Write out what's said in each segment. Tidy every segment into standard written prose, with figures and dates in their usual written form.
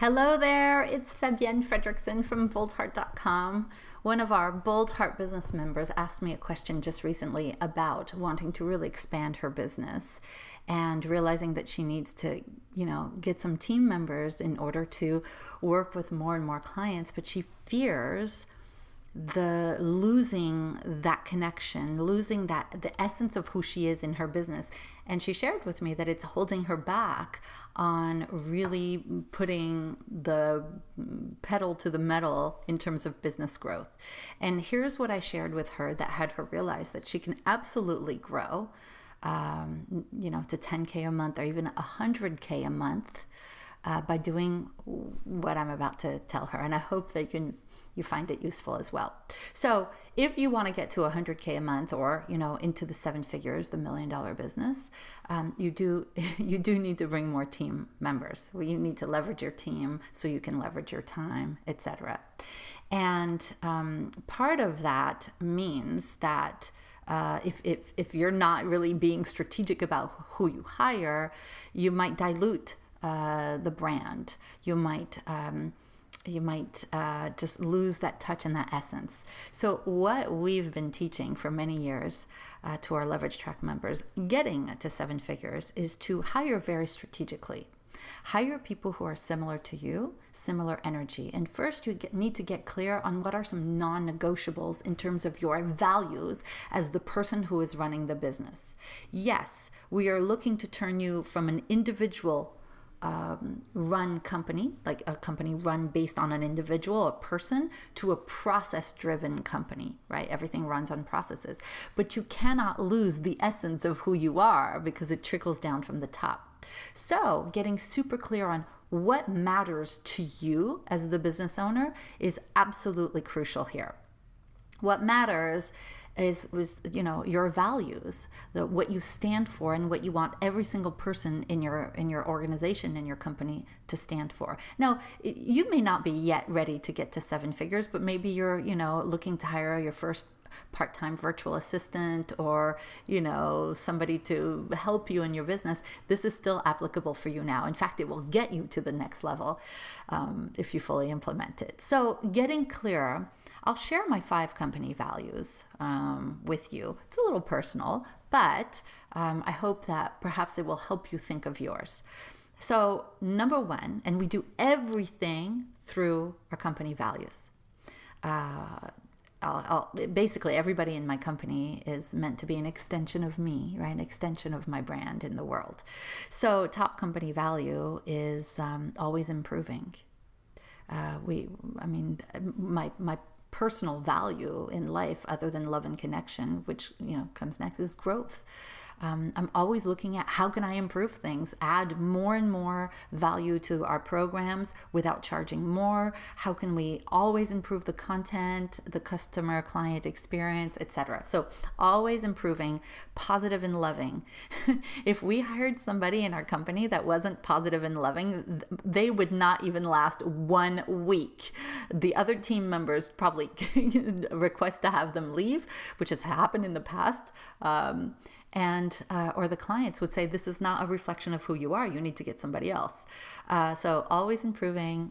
Hello there, it's Fabienne Fredrickson from BoldHeart.com. One of our Bold Heart business members asked me a question just recently about wanting to really expand her business and realizing that she needs to, get some team members in order to work with more and more clients, but she fears the losing that connection, losing the essence of who she is in her business. And she shared with me that it's holding her back on really putting the pedal to the metal in terms of business growth. And here's what I shared with her that had her realize that she can absolutely grow, to 10K a month or even 100K a month by doing what I'm about to tell her. And I hope that you find it useful as well. So if you want to get to 100K a month or, into the seven figures, the $1 million business, you do need to bring more team members. You need to leverage your team so you can leverage your time, etc. And part of that means that if you're not really being strategic about who you hire, you might dilute the brand. You might just lose that touch and that essence. So what we've been teaching for many years to our Leverage Track members, getting to seven figures, is to hire very strategically. Hire people who are similar to you, similar energy. And first, you need to get clear on what are some non-negotiables in terms of your values as the person who is running the business. Yes, we are looking to turn you from an individual run company, like a company run based on an individual, a person, to a process-driven company, right? Everything runs on processes. But you cannot lose the essence of who you are because it trickles down from the top. So getting super clear on what matters to you as the business owner is absolutely crucial here. What matters is your values, what you stand for, and what you want every single person in your organization, in your company, to stand for. Now, you may not be yet ready to get to seven figures, but maybe you're looking to hire your first part-time virtual assistant or somebody to help you in your business. This is still applicable for you now. In fact, it will get you to the next level if you fully implement it. So getting clear, I'll share my 5 company values with you. It's a little personal, but I hope that perhaps it will help you think of yours. So number 1, and we do everything through our company values. Basically, everybody in my company is meant to be an extension of me, right? An extension of my brand in the world. So top company value is always improving. My personal value in life, other than love and connection, which comes next, is growth. I'm always looking at how can I improve things, add more and more value to our programs without charging more. How can we always improve the content, the customer client experience, etc. So always improving, positive and loving. If we hired somebody in our company that wasn't positive and loving, they would not even last 1 week. The other team members probably request to have them leave, which has happened in the past. Or the clients would say, this is not a reflection of who you are. You need to get somebody else. So always improving,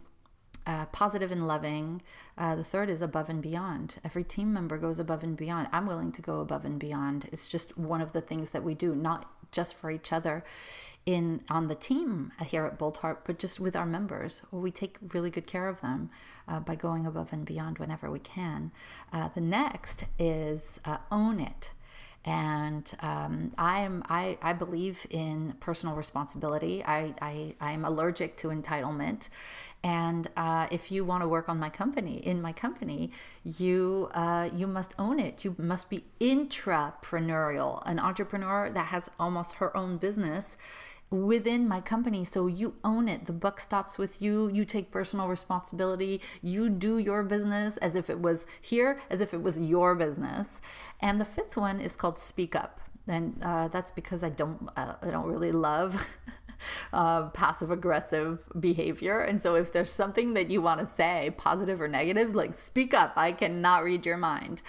positive and loving. The third is above and beyond. Every team member goes above and beyond. I'm willing to go above and beyond. It's just one of the things that we do, not just for each other on the team here at Bold Heart, but just with our members. We take really good care of them by going above and beyond whenever we can. The next is own it. And I believe in personal responsibility. I'm allergic to entitlement, and if you want to work in my company, you must own it. You must be intrapreneurial, an entrepreneur that has almost her own business within my company. So you own it. The buck stops with you. You take personal responsibility. You do your business as if it was your business. And the 5th one is called speak up. And that's because I don't really love passive aggressive behavior. And so if there's something that you want to say, positive or negative, like speak up. I cannot read your mind.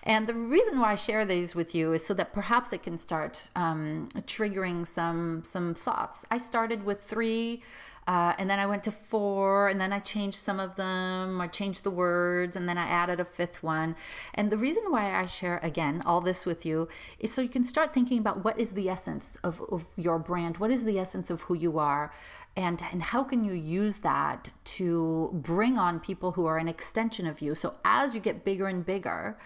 And the reason why I share these with you is so that perhaps it can start triggering some thoughts. I started with 3 And then I went to 4, and then I changed some of them. I changed the words, and then I added a 5th one. And the reason why I share, again, all this with you is so you can start thinking about what is the essence of your brand? What is the essence of who you are? And how can you use that to bring on people who are an extension of you? So as you get bigger and bigger,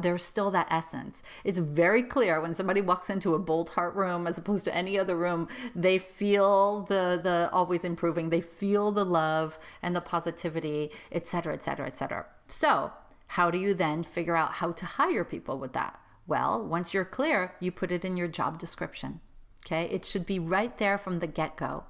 there's still that essence. It's very clear when somebody walks into a Bold Heart room as opposed to any other room, they feel the always improving, they feel the love and the positivity, et cetera, et cetera, et cetera. So how do you then figure out how to hire people with that? Well, once you're clear, you put it in your job description. Okay, it should be right there from the get-go.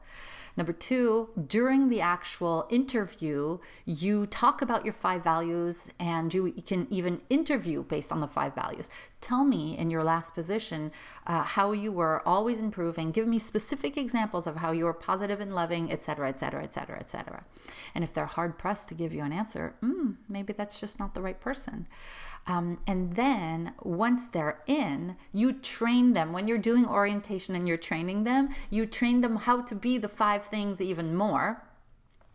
Number 2, during the actual interview, you talk about your 5 values, and you can even interview based on the 5 values. Tell me in your last position how you were always improving. Give me specific examples of how you were positive and loving, et cetera, et cetera, et cetera, et cetera. And if they're hard pressed to give you an answer, maybe that's just not the right person. And then once they're in, you train them. When you're doing orientation and you're training them, you train them how to be the 5 things even more.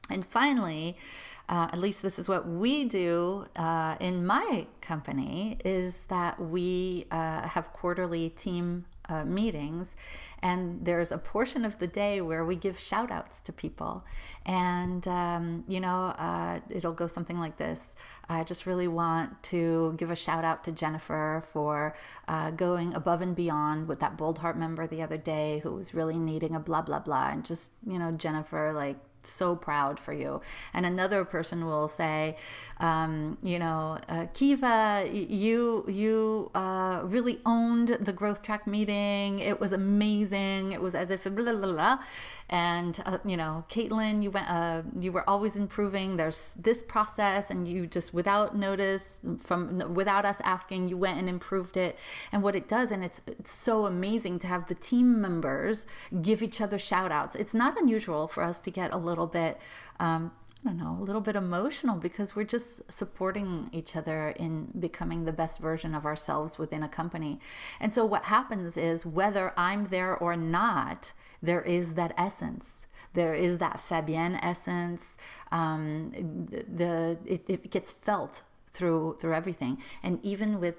And finally, at least this is what we do in my company, is that we have quarterly team meetings, and there's a portion of the day where we give shout outs to people. And it'll go something like this. I just really want to give a shout out to Jennifer for going above and beyond with that Bold Heart member the other day who was really needing a blah blah blah, and just, Jennifer, like, so proud for you. And another person will say, Kiva, you really owned the growth track meeting. It was amazing. It was as if blah, blah, blah. And Caitlin, you were always improving. There's this process, and you just without us asking, you went and improved it. And what it does, and it's so amazing to have the team members give each other shout outs. It's not unusual for us to get a little bit a little bit emotional, because we're just supporting each other in becoming the best version of ourselves within a company. And so what happens is, whether I'm there or not, there is that essence. There is that Fabienne essence. It gets felt through everything. And even with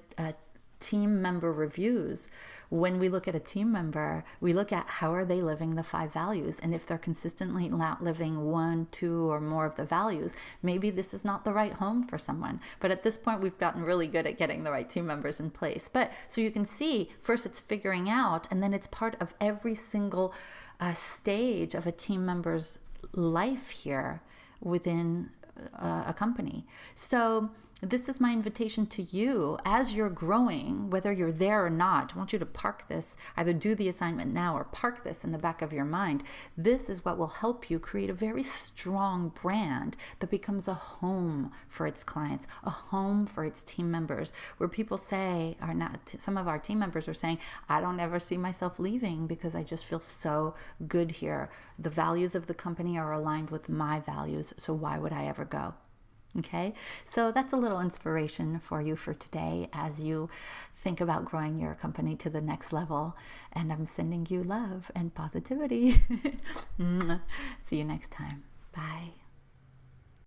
team member reviews, when we look at a team member, we look at how are they living the 5 values. And if they're consistently living 1, 2, or more of the values, maybe this is not the right home for someone. But at this point, we've gotten really good at getting the right team members in place. But so you can see, first it's figuring out, and then it's part of every single stage of a team member's life here within a company. So this is my invitation to you as you're growing, whether you're there or not. I want you to park this, either do the assignment now or park this in the back of your mind. This is what will help you create a very strong brand that becomes a home for its clients, a home for its team members, where people say, some of our team members are saying, I don't ever see myself leaving because I just feel so good here. The values of the company are aligned with my values, so why would I ever go? Okay, so that's a little inspiration for you for today as you think about growing your company to the next level. And I'm sending you love and positivity. See you next time. Bye.